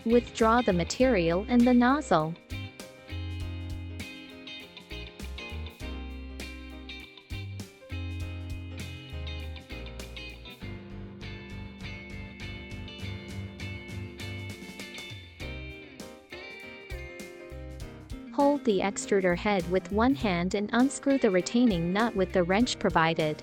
Withdraw the material and the nozzle. Hold the extruder head with one hand and unscrew the retaining nut with the wrench provided.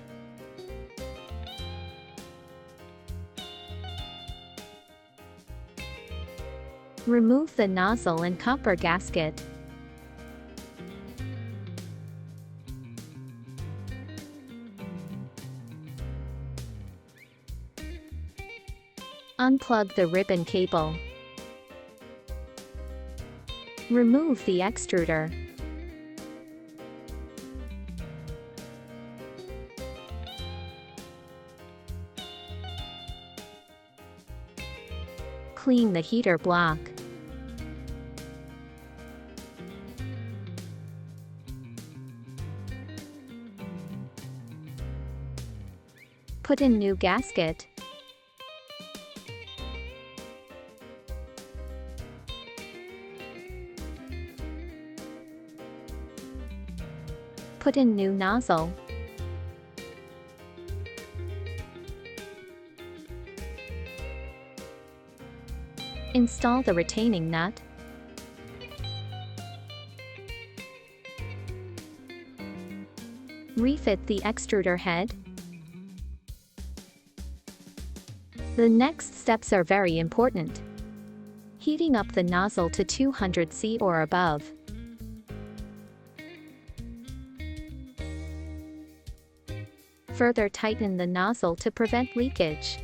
Remove the nozzle and copper gasket. Unplug the ribbon cable. Remove the extruder. Clean the heater block. Put in new gasket. Put in new nozzle. Install the retaining nut. Refit the extruder head. The next steps are very important. Heating up the nozzle to 200 C or above. Further tighten the nozzle to prevent leakage.